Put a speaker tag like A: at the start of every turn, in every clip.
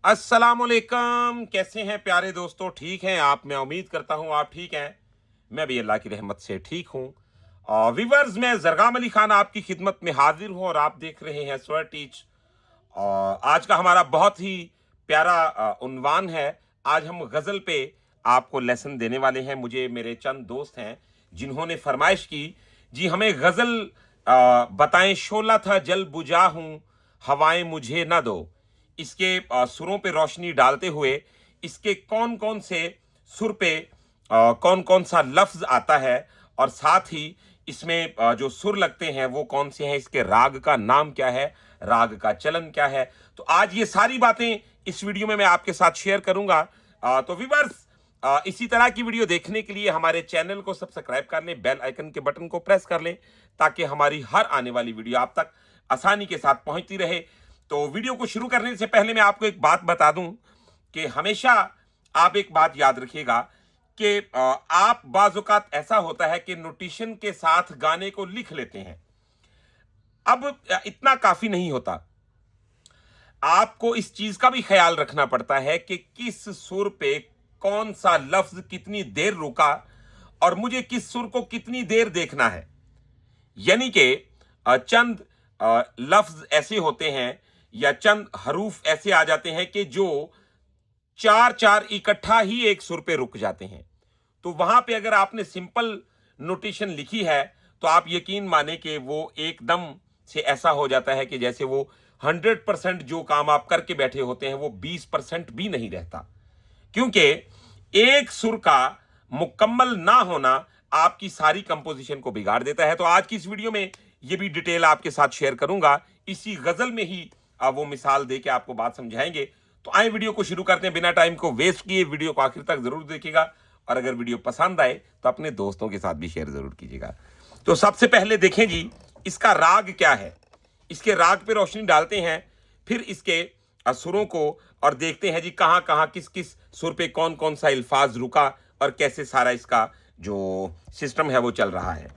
A: अस्सलामुअलैकुम। कैसे हैं प्यारे दोस्तों? ठीक हैं आप? मैं उम्मीद करता हूं आप ठीक हैं। मैं भी अल्लाह की रहमत से ठीक हूं। व्यूवर्स, मैं जरगाम अली खान आपकी खिदमत में हाजिर हूं और आप देख रहे हैं स्वर टीच। आज का हमारा बहुत ही प्यारा उन्वान है। आज हम गज़ल पे आपको लेसन देने वाले हैं। मुझे मेरे चंद दोस्त हैं जिन्होंने फरमाइश की, जी हमें गज़ल बताएं। शोला था जल बुझा हूं, हवाएं मुझे ना दो। इसके सुरों पे रोशनी डालते हुए इसके कौन कौन से सुर पे कौन कौन सा लफ्ज आता है और साथ ही इसमें जो सुर लगते हैं वो कौन से हैं, इसके राग का नाम क्या है, राग का चलन क्या है। तो आज ये सारी बातें इस वीडियो में मैं आपके साथ शेयर करूंगा। तो व्यूअर्स, इसी तरह की वीडियो देखने के लिए हमारे चैनल को सब्सक्राइब कर लें, बेल आइकन के बटन को प्रेस कर लें ताकि हमारी हर आने वाली वीडियो आप तक आसानी के साथ पहुंचती रहे। तो वीडियो को शुरू करने से पहले मैं आपको एक बात बता दूं कि हमेशा आप एक बात याद रखिएगा कि आप बाज़-औक़ात ऐसा होता है कि नोटेशन के साथ गाने को लिख लेते हैं। अब इतना काफ़ी नहीं होता। आपको इस चीज़ का भी ख़्याल रखना पड़ता है कि किस सुर पे कौन-सा लफ्ज़ कितनी देर रुका और मुझे किस सुर को कितनी देर देखना है। यानी कि चंद लफ्ज़ ऐसे होते हैं या चंद हरूफ ऐसे आ जाते हैं कि जो 4-4 इकट्ठा ही एक सुर पे रुक जाते हैं। तो वहां पे अगर आपने सिंपल नोटेशन लिखी है तो आप यकीन माने कि वो एकदम से ऐसा हो जाता है कि जैसे वो 100% जो काम आप करके बैठे होते हैं वो 20% भी नहीं रहता, क्योंकि एक सुर का मुकम्मल ना होना आपकी सारी कंपोजिशन को बिगाड़ देता है। तो आज की इस वीडियो में ये भी डिटेल आपके साथ शेयर करूंगा। इसी गजल में ही वो मिसाल दे के आपको बात समझाएंगे। तो आए वीडियो को शुरू करते हैं बिना टाइम को वेस्ट किए। वीडियो को आखिर तक जरूर देखिएगा और अगर वीडियो पसंद आए तो अपने दोस्तों के साथ भी शेयर जरूर कीजिएगा। तो सबसे पहले देखें जी, इसका राग क्या है। इसके राग पे रोशनी डालते हैं, फिर इसके सुरों को और देखते हैं जी कहां कहां किस किस सुर पे कौन कौन सा अल्फाज रुका और कैसे सारा इसका जो सिस्टम है वो चल रहा है।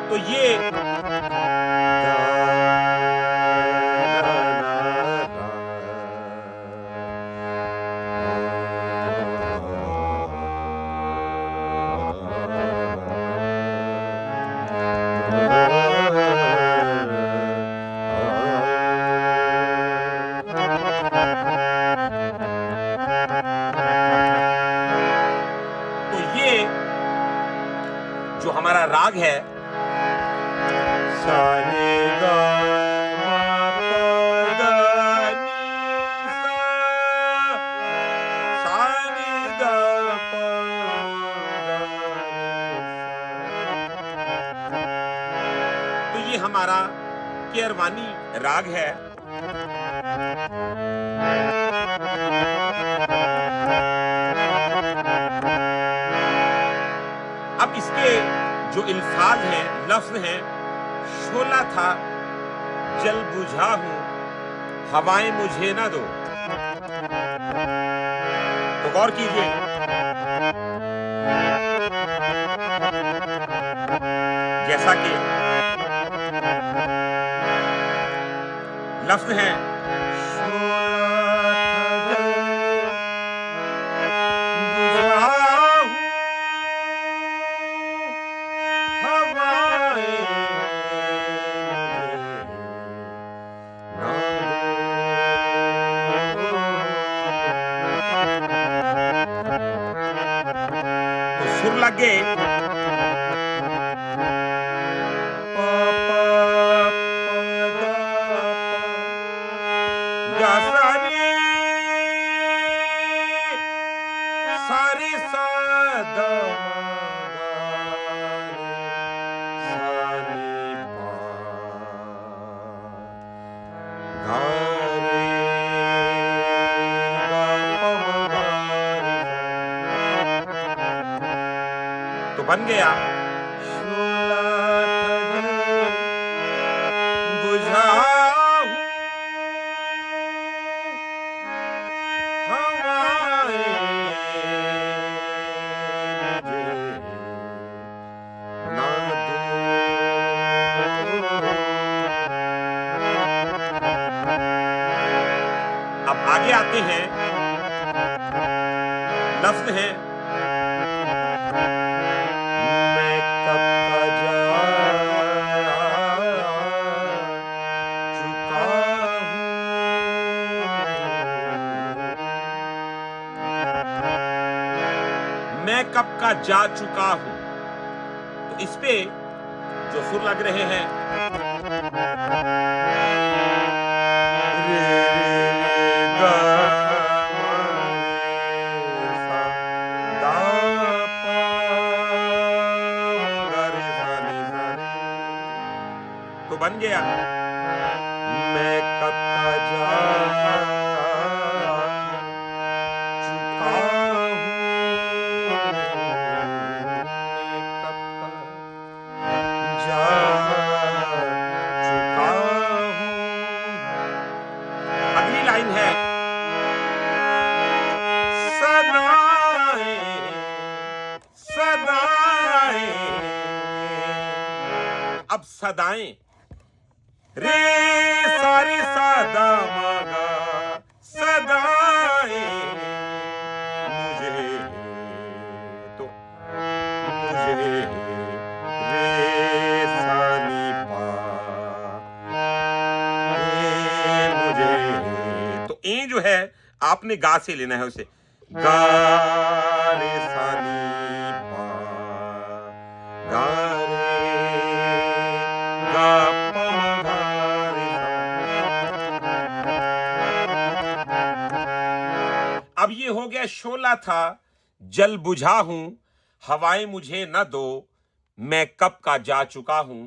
A: तो ये तो ये जो हमारा राग है, सा रे गा मा पा धा नी सा, सा रे गा पा धा नी सा। तो ये हमारा केरवानी राग है। अब इसके जो अल्फाज हैं, लफ्ज हैं, शोला था जल बुझा हूं, हवाएं मुझे ना दो। तो गौर कीजिए, जैसा कि लफ्ज हैं शोला था जल बुझा हूं, हवाएं तो सुर लगे पा पा पा गा सा रे सा रे सा दा मा गा रे सा रे पा गा रे गा पा मा गा रे सा। तो बन गया शोला था जल आगे आते हैं, लफ्ज हैं, मैं कब का जा चुका हूं, मैं कब का जा चुका हूं। तो इस पे जो सुर लग रहे हैं, रे रे गा मा रे सा दा पा गा रे सा नी सा रे, तो बन गया मैं कब का जा चुका हूं, मैं कब का जा चुका हूं। अगली लाइन है, सदाएं सदाएं, अब सदाएं, रे सारे सादा मागा, सदाएं मुझे, तो मुझे रे सा नी पा, रे मुझे, तो ए जो है आपने गा से लेना है उसे, गा रे सा नी पा, गा रे गा पा मा गा रे सा। अब ये हो गया शोला था, जल बुझा हूं, हवाएं मुझे न दो, मैं कब का जा चुका हूं,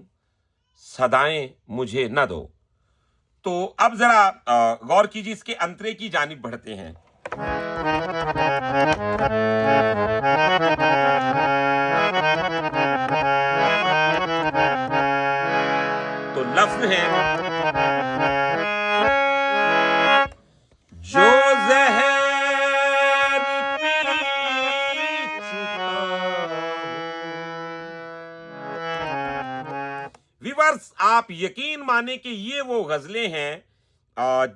A: सदाएं मुझे न दो। तो अब जरा गौर कीजिए, इसके अंतरे की जानिब बढ़ते हैं। तो लफ्ज है, जो जहर पी चुका हूं। व्यूअर्स, आप यकीन माने कि ये वो गजलें हैं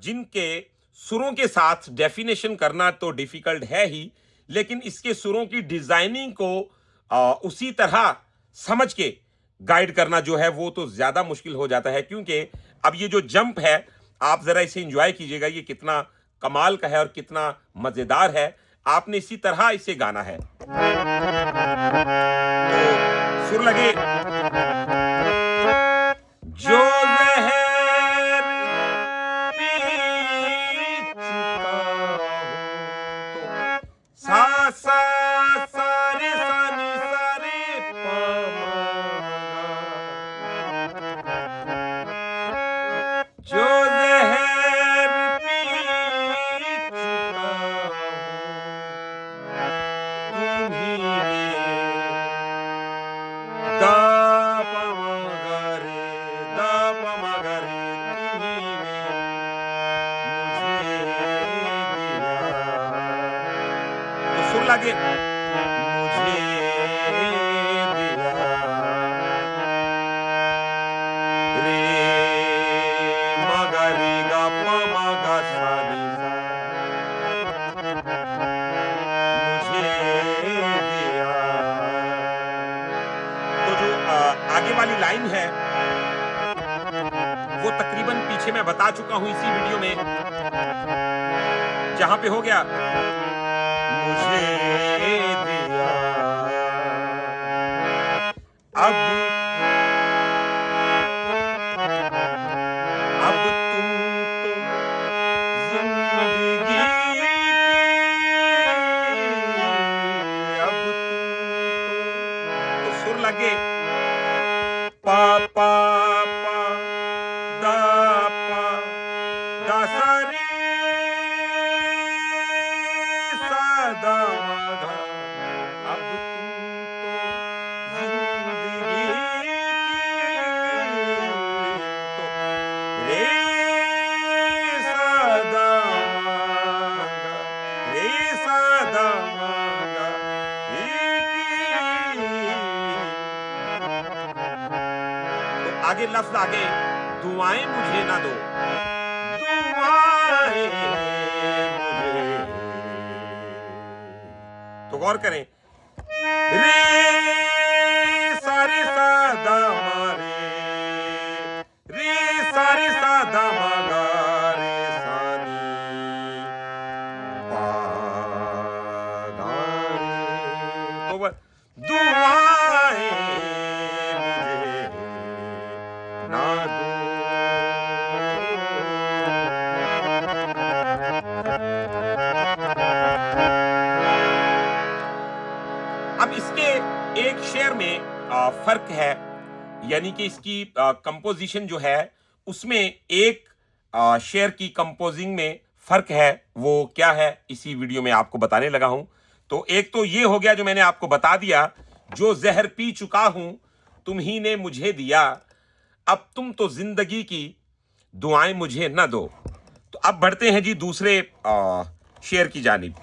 A: जिनके सुरों के साथ डेफिनेशन करना तो डिफिकल्ट है ही, लेकिन इसके सुरों की डिजाइनिंग को उसी तरह समझ के गाइड करना जो है वो तो ज्यादा मुश्किल हो जाता है, क्योंकि अब ये जो जंप है, आप जरा इसे एंजॉय कीजिएगा, ये कितना कमाल का है और कितना मजेदार है। आपने इसी तरह इसे गाना है, तो सुर लगे, जो जहर पी चुका हूं, तो सा सा सा रे सा नी सा रे पा मा गा, जो जहर पी चुका हूं, तुम्ही ने दा पा मा गा रे, दा पा मा गा रे, तुम्ही ने मुझे दिया, तो सुर लगे, मुझे दिया रे मा गा रे गा पा मा गा सा नी सा, मुझे दिया। तो जो आगे वाली लाइन है वो तकरीबन पीछे मैं बता चुका हूं इसी वीडियो में, जहां पे हो गया मुझे दिया, अब तुम तो जिंदगी की, अब तुम तो सुर लगे, पा पा पा दा पा दा सा रे सा दा मा गा, अब तुम तो जिंदगी की, तो रे सा दा मा गा, रे सा दा मा गा, तो आगे लफ्ज आगे, दुआएं मुझे ना दो, दुआएं गौर करें, रे सारे सा दा मा रे सारे सा दा मा गा रे सा नी पा गा रे। तो बस दुआएं मुझे ना दो। अब इसके एक शेर में फर्क है, यानी कि इसकी कंपोजिशन जो है उसमें एक शेर की कंपोजिंग में फर्क है। वो क्या है इसी वीडियो में आपको बताने लगा हूं। तो एक तो ये हो गया जो मैंने आपको बता दिया, जो जहर पी चुका हूं तुम ही ने मुझे दिया, अब तुम तो जिंदगी की दुआएं मुझे न दो। तो अब बढ़ते हैं जी दूसरे शेर की जानिब।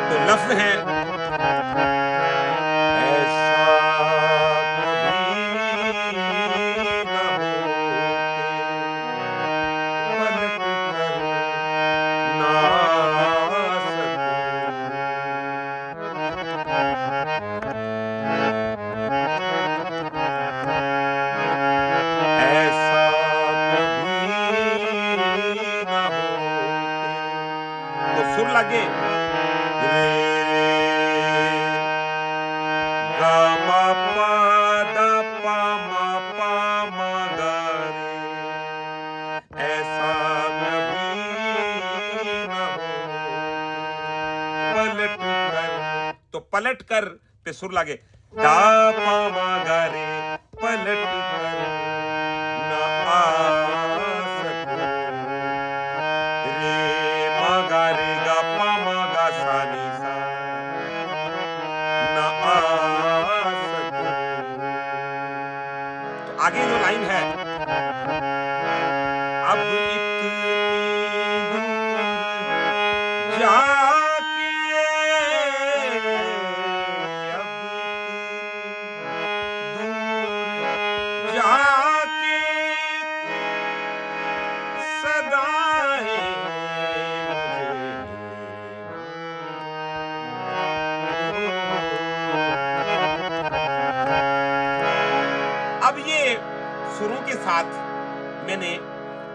A: तो लफ्ज है, ऐसा कभी न हो पलट कर ना सकूं। ऐसा कभी न हो। तो सुर लगे, रे गा मा पा दा पा मा गा रे। ऐसा कभी न हो पलट कर। तो पलट कर पे सुर लगे, दा पा मा गा रे पलट कर ना आ सकूं। रे मा गा रे गा पा मा गा सा नी सा ना आ सकूं। तो आगे जो लाइन है, अब इतनी दूर जाके, अब दूर जाके सदाएं मुझे। अब ये सुरों के साथ मैंने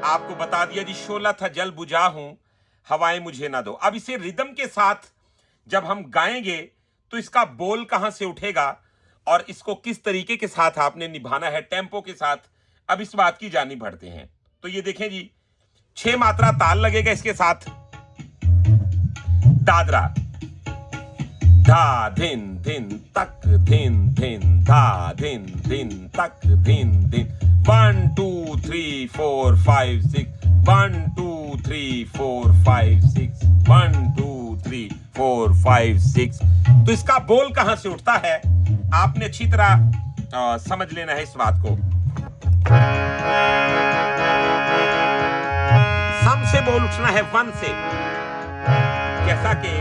A: आपको बता दिया जी, शोला था जल बुझा हूं हवाएं मुझे ना दो। अब इसे रिदम के साथ जब हम गाएंगे तो इसका बोल कहां से उठेगा और इसको किस तरीके के साथ आपने निभाना है टेम्पो के साथ, अब इस बात की जानी बढ़ते हैं। तो ये देखें जी, 6 मात्रा ताल लगेगा इसके साथ। दादरा, धा धिन धिन तक धिन धिन धा धिन धिन तक धिन धिन। 1 2 3 4 5 6 1 2 3 4 5 6 1 2 3 4 5 6। तो इसका बोल कहां से उठता है आपने अच्छी तरह समझ लेना है इस बात को। सम से बोल उठना है 1 से, जैसा कि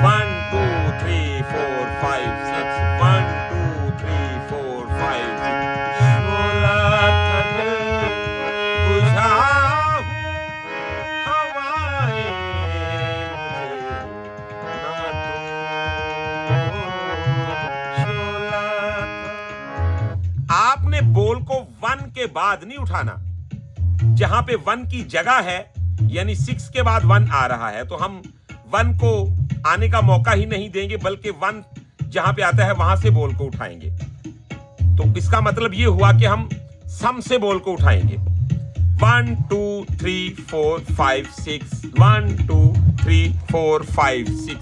A: 1 2 3 4 5 6 1 2 3 4 5 6। शोला था जल बुझा हूं हवाएं मुझे ना दो। शोला था। आपने बोल को 1 के बाद नहीं उठाना। जहां पे 1 की जगह है, यानी 6 के बाद 1 आ रहा है, तो हम 1 को आने का मौका ही नहीं देंगे, बल्कि 1 जहां पे आता है वहां से बोल को उठाएंगे। तो इसका मतलब यह हुआ कि हम सम से बोल को उठाएंगे। 1 2 3 4 5 6 1 2 3 4 5 6।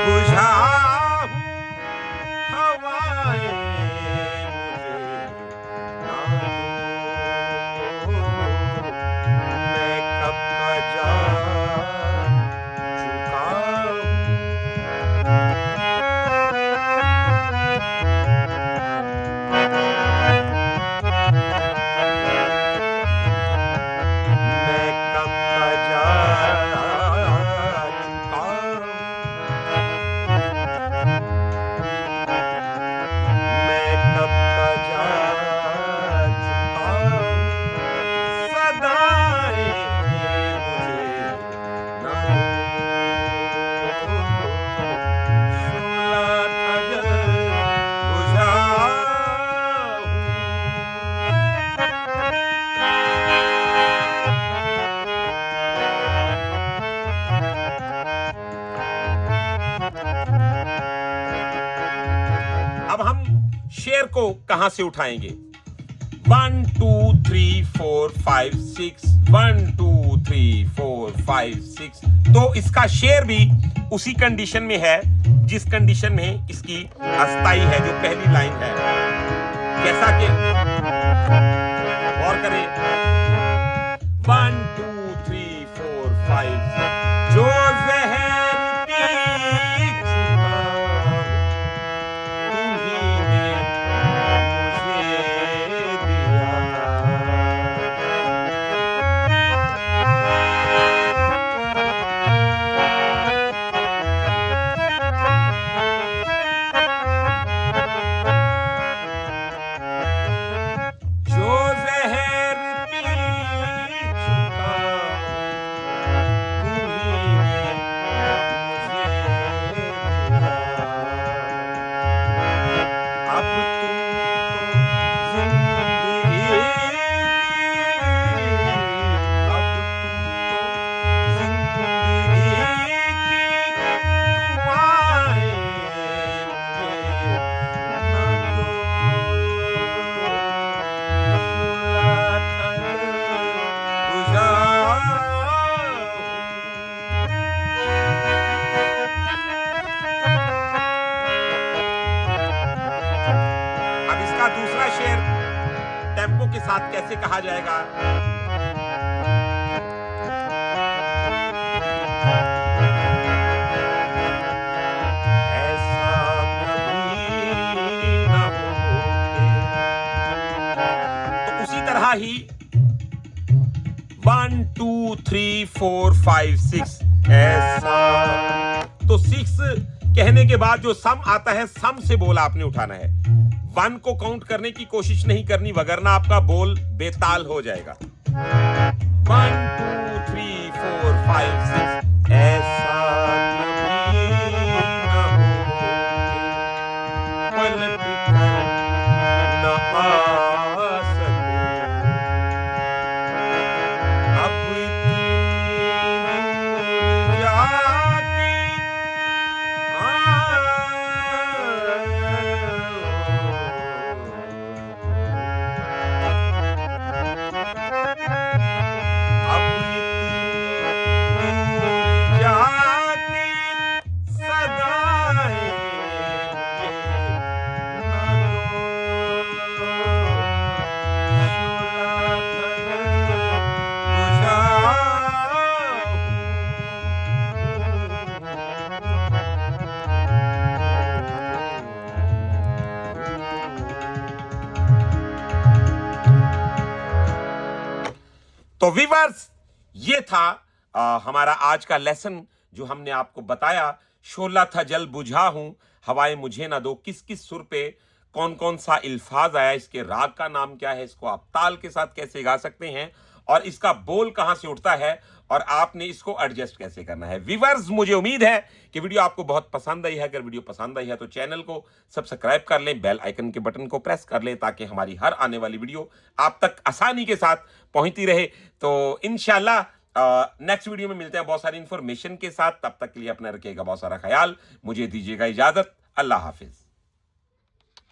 A: बुझा हूं हवाएं मैं कब का जा चुका हूं। मैं कब का जा चुका हूं। शेर को कहां से उठाएंगे? 1 2 3 4 5 6, 1 2 3 4 5 6। तो इसका शेर भी उसी कंडीशन में है जिस कंडीशन में इसकी अस्थाई है, जो पहली लाइन है। जैसा कि गौर करें, 1 2 3 4 5 6। जो जहर पी चुका तुम्ही ने मुझे दिया। जो जहर पी चुका तुम्ही ने मुझे दिया। अब तुम तो जिंदगी की, अब तुम तो जिंदगी की दुआएं मुझे न दो। अब इसका दूसरा शेर टेम्पो के साथ कैसे कहा जाएगा? ऐसा कभी ना हो। तो उसी तरह ही 1 2 3 4 5 6, ऐसा। तो 6 कहने के बाद जो सम आता है, सम से बोल आपने उठाना है। 1 को काउंट करने की कोशिश नहीं करनी, वगरना आपका बोल बेताल हो जाएगा। 1 2 3 4 5 6, ऐसा कभी ना हो कि पलट कर न आ सकूं। अब इतनी दूर जाके अब इतनी दूर जाके सदाएं मुझे न दो। तो वीवर्स, ये था हमारा आज का लेसन जो हमने आपको बताया। शोला था जल बुझा हूं, हवाएं मुझे ना दो। किस किस सुर पे कौन कौन सा इल्फाज आया, इसके राग का नाम क्या है, इसको आप ताल के साथ कैसे गा सकते हैं, और इसका बोल कहां से उठता है, और आपने इसको एडजस्ट कैसे करना है। व्यूअर्स, मुझे उम्मीद है कि वीडियो आपको बहुत पसंद आई है। अगर वीडियो पसंद आई है तो चैनल को सब्सक्राइब कर लें, बेल आइकन के बटन को प्रेस कर लें, ताकि हमारी हर आने वाली वीडियो आप तक आसानी के साथ पहुंचती रहे। तो इंशाल्लाह नेक्स्ट वीडियो में मिलते हैं बहुत सारी इंफॉर्मेशन के साथ। तब तक के लिए अपना रखिएगा बहुत सारा ख्याल। मुझे दीजिएगा इजाजत। अल्लाह हाफिज।